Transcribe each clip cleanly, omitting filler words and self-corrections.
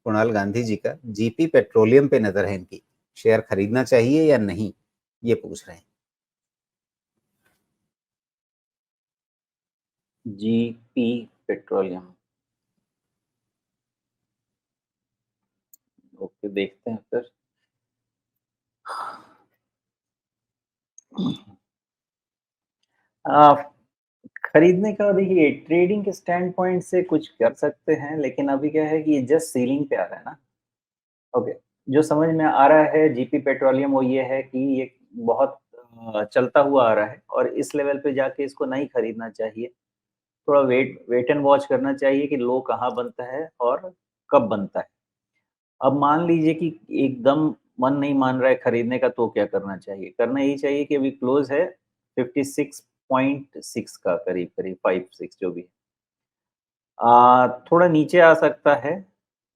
कुणाल गांधी जी का GP petroleum पे नजर है इनकी, शेयर खरीदना चाहिए या नहीं, ये पूछ रहे हैं। जीपी पेट्रोलियम, ओके देखते हैं फिर। खरीदने का देखिए ट्रेडिंग के स्टैंड पॉइंट से कुछ कर सकते हैं, लेकिन अभी क्या है कि ये जस्ट सीलिंग पे आ रहा है ना। ओके, जो समझ में आ रहा है जीपी पेट्रोलियम वो ये है कि ये बहुत चलता हुआ आ रहा है और इस लेवल पे जाके इसको नहीं खरीदना चाहिए। थोड़ा वेट वेट एंड वॉच करना चाहिए कि लो कहाँ बनता है और कब बनता है। अब मान लीजिए कि एकदम मन नहीं मान रहा है खरीदने का, तो क्या करना चाहिए? करना यही चाहिए कि अभी क्लोज़ है 56.6 का करीब-करीब 56 जो भी है। थोड़ा नीचे आ सकता है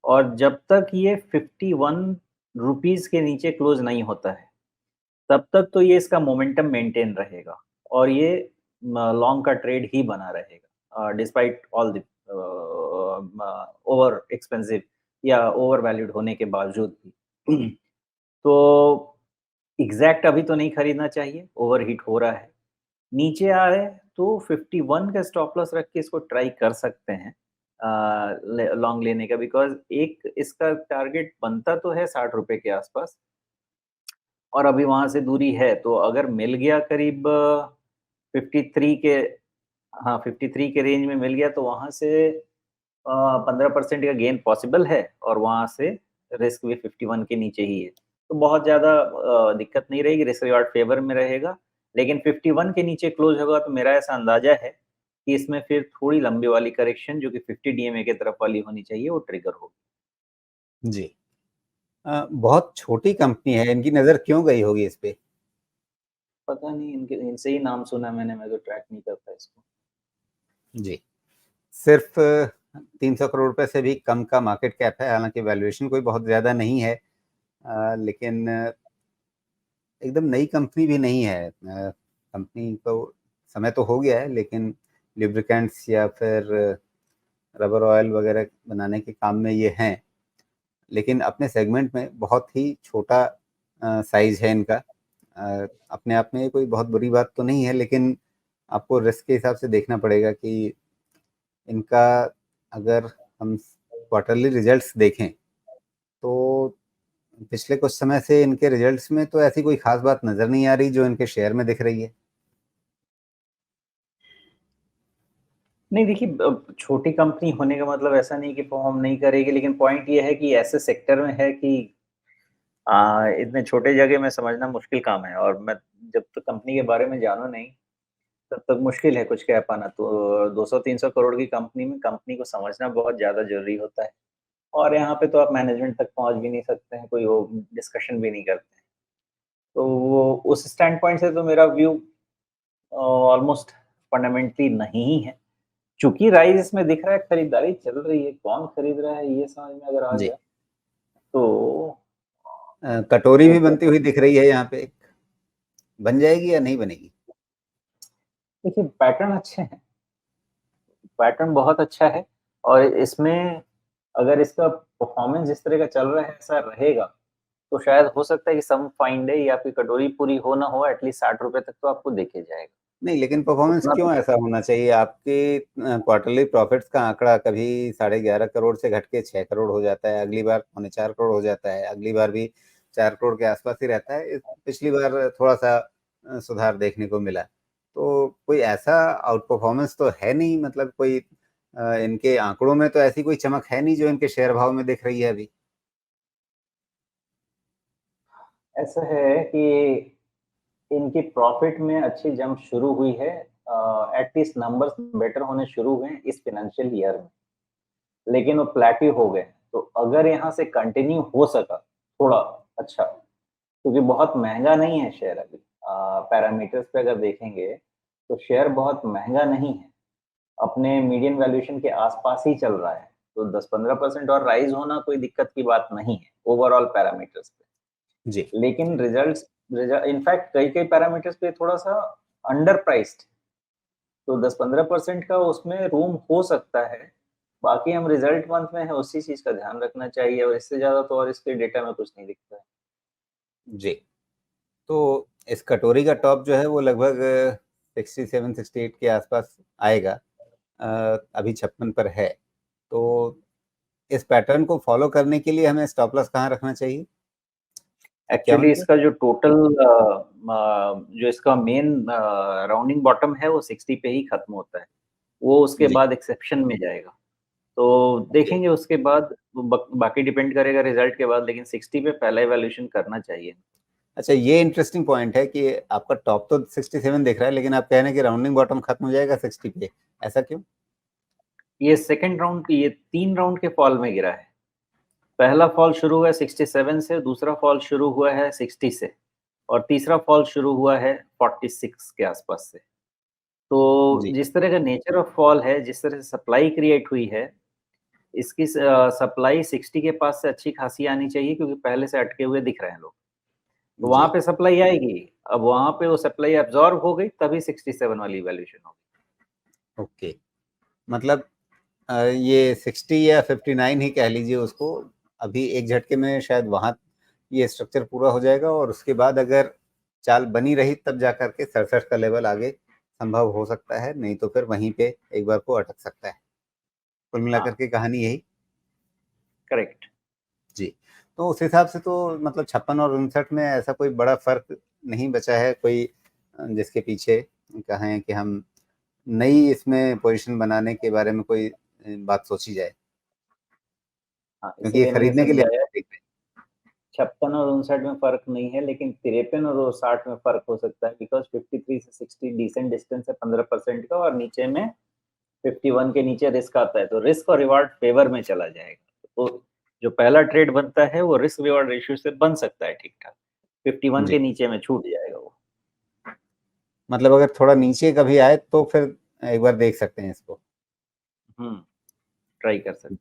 और जब तक ये 51 रुपीज़ के नीचे क्लोज़ नहीं होता है, तब तक तो ये इसका मोमेंटम मेंटेन रहेगा और ये लॉन्ग का ट्रेड ही बना रहेगा despite all the over expensive या ओवर वैल्यूड होने के बावजूद भी। तो एग्ज़ैक्ट अभी तो नहीं खरीदना चाहिए, ओवरहीट हो रहा है। नीचे आए तो 51 का स्टॉप लॉस रख के इसको ट्राई कर सकते हैं लॉन्ग लेने का, बिकॉज़ एक इसका टारगेट बनता तो है 60 रुपए के आसपास और अभी वहाँ से दूरी है, तो अगर मिल गया करीब 53 के, हाँ, 53 के रेंज में मिल गया तो वहाँ से 15% का गेन पॉसिबल है और वहाँ से रिस्क भी 51 के नीचे ही है। तो बहुत ज़्यादा दिक्कत नहीं रहेगी, रिस्क रिवार्ड फ़ेवर में रहेगा। लेकिन 51 के नीचे क्लोज़ होगा तो मेरा ऐसा अंदाज़ा है कि इसमें फिर थोड़ी लंबी वाली करेक्शन जो कि 50 डीएमए की तरफ वाली होनी चाहिए, वो ट्रिगर होगी। जी। बहुत छोटी कंपनी है, इनकी नज़र क्यों गई होगी इस पे? पता नहीं, इनके इनसे ही नाम सुना मैंने, मैं तो ट्रैक नहीं करता इसको। जी। सिर्फ 300 करोड़ रुपए से भी कम का मार्केट कैप है, हालांकि वैल्यूएशन कोई बहुत ज़्यादा नहीं है, लेकिन एकदम नई कंपनी भी नहीं है। कंपनी को समय तो हो गया है, लेकिन लुब्रिकेंट्स या फिर रबर ऑयल वगैरह बनाने के काम में ये हैं, लेकिन अपने सेगमेंट में बहुत ही छोटा साइज है इनका। अपने आप में ये कोई बहुत बुरी बात तो नहीं है, लेकिन आपको रिस्क के हिसाब से देखना पड़ेगा कि इनका, अगर हम क्वार्टरली रिजल्ट्स देखें तो पिछले कुछ समय से इनके रिजल्ट्स में तो ऐसी कोई खास बात नजर नहीं आ रही जो इनके शेयर में दिख रही है। नहीं देखिए, छोटी कंपनी होने का मतलब ऐसा नहीं कि परफ़ॉर्म नहीं करेगी, लेकिन पॉइंट ये है कि ऐसे सेक्टर में है कि इतने छोटे जगह में समझना मुश्किल काम है और मैं जब तक कंपनी के बारे में जानूँ नहीं, तब तक मुश्किल है कुछ कह पाना। तो 200-300 करोड़ की कंपनी में कंपनी को समझना बहुत ज़्यादा ज़रूरी होता है और यहाँ पे तो आप मैनेजमेंट तक पहुँच भी नहीं सकते हैं, कोई वो डिस्कशन भी नहीं करते हैं। तो वो उस स्टैंड पॉइंट से तो मेरा व्यू ऑलमोस्ट फंडामेंटली नहीं है। चूँकि राइज़ इसमें दिख रहा है, खरीदारी चल रही है, कौन खरीद रहा है ये समझ में अगर आ जी। गया, तो कटोरी वो भी क्या बनती हुई दिख रही है यहाँ पे, बन जाएगी या नहीं बनेगी? देखिए पैटर्न अच्छे हैं, पैटर्न बहुत अच्छा है और इसमें अगर इसका परफ़ॉर्मेंस जिस तरह का चल रहा है, ऐसा रहेगा, तो शायद हो सकता है कि सम फाइन डे या फिर कटोरी पूरी हो ना हो, एटलीस्ट 60 रुपए तक तो आपको देखे जाएगा। नहीं, लेकिन परफॉर्मेंस उतना तो क्यों ऐसा होना चाहिए? आपके क्वार्टरली प्रॉफिट्स का आंकड़ा कभी 11.5 करोड़ से घट के 6 करोड़ हो जाता है, अगली बार 4.25 करोड़ हो जाता है, अगली बार भी 4 करोड़ के आसपास ही रहता है। पिछली बार थोड़ा सा सुधार देखने को मिला। तो कोई ऐसा आउट परफॉर्मेंस तो है नहीं, मतलब कोई इनके आंकड़ों में तो ऐसी कोई चमक है नहीं जो इनके शेयर भाव में दिख रही है अभी। ऐसा है कि इनकी प्रॉफ़िट में अच्छी जंप शुरू हुई है, एटलीस्ट नंबर्स बेटर होने शुरू हुए हैं इस फाइनेंशियल ईयर में, लेकिन वो प्लेट्यू हो गए। तो अगर यहाँ से कंटिन्यू हो सका थोड़ा अच्छा, क्योंकि बहुत महँगा नहीं है शेयर अभी। पैरामीटर्स पे अगर देखेंगे, तो शेयर बहुत महँगा नहीं है, अपने मीडियन वैल्यूएशन के आस-पास ही चल रहा है। तो 10-15% और राइज़ होना कोई दिक्कत की बात नहीं है, ओवरऑल पैरामीटर्स पे। जी। लेकिन इनफैक्ट कई-कई पैरामीटर्स पे थोड़ा-सा अंडर प्राइस्ड, तो 10-15% का उसमें रूम हो सकता है बाकी हम रिजल्ट मंथ में है, उसी चीज का ध्यान रखना चाहिए, और इससे ज्यादा तो और इसके डेटा में कुछ नहीं दिखता है। जी, तो इस कटोरी का टॉप जो है वो लगभग 67-68 के आसपास आएगा। अभी 56 पर है, तो इस पैटर्न को फॉलो करने के लिए हमें स्टॉप लॉस कहाँ रखना चाहिए? एक्चुअली 51 पे? इसका जो टोटल जो इसका मेन राउंडिंग बॉटम है वो 60 पे ही खत्म होता है, वो उसके जी, बाद एक्सेप्शन में जाएगा। तो ओके। देखेंगे उसके बाद, बाकी डिपेंड करेगा रिजल्ट के बाद, लेकिन 60 पे पहला इवैल्यूएशन करना चाहिए। अच्छा, ये इंटरेस्टिंग पॉइंट है कि आपका टॉप तो 67 दिख रहा है, लेकिन आप कह रहे हैं कि राउंडिंग बॉटम खत्म हो जाएगा 60 पे, ऐसा क्यों? ये सेकंड राउंड, ये 3 राउंड के फॉल में गिरा है। पहला फॉल शुरू हुआ है 67 से, दूसरा फॉल शुरू हुआ है 60 से, और तीसरा फॉल शुरू हुआ है 46 के आसपास से। तो जी, जिस तरह का नेचर ऑफ फॉल है, जिस तरह से सप्लाई क्रिएट हुई है, इसकी सप्लाई 60 के पास से अच्छी खासी आनी चाहिए, क्योंकि पहले से अटके हुए दिख रहे हैं लोग। तो वहाँ जी, पे सप्लाई आएगी, अब वहाँ पे वो सप्लाई अब्ज़ॉर्ब हो गई, तभी 67 वाली वैल्यूएशन होगी। ओके। मतलब ये 60 या 59 ही कह लीजिए उसको, अभी एक झटके में शायद वहाँ ये स्ट्रक्चर पूरा हो जाएगा, और उसके बाद अगर चाल बनी रही तब जा कर के 67 का लेवल आगे संभव हो सकता है, नहीं तो फिर वहीं पे एक बार को अटक सकता है। कुल मिलाकर हाँ, के कहानी यही? करेक्ट। जी। तो उस हिसाब से तो मतलब 56 और 59 में ऐसा कोई बड़ा फ़र्क नहीं बचा है, कोई जिसके पीछे कहें कि हम नई इसमें पोज़ीशन बनाने के बारे में कोई बात सोची जाए? हाँ, क्योंकि ये इसीलिए मैंने खरीदने के लिए समझाया, देख रहे 56 और 59 में फ़र्क नहीं है, लेकिन 53 और 60 में फ़र्क हो सकता है, बिकॉज़ 53 से 60 डिसेंट डिस्टेंस है 15% का, और नीचे में 51 के नीचे रिस्क आता है, तो रिस्क और रिवार्ड फ़ेवर में चला जाएगा। तो जो पहला ट्रेड बनता है, वो रिस्क रिवार्ड रेशियो से बन सकता है ठीक-ठाक। 51 जी, के नीचे में छूट जाएगा वो। मतलब अगर थोड़ा नीचे कभी आए तो फिर एक बार देख सकते हैं इसको। हुँ, ट्राई कर सकते हैं।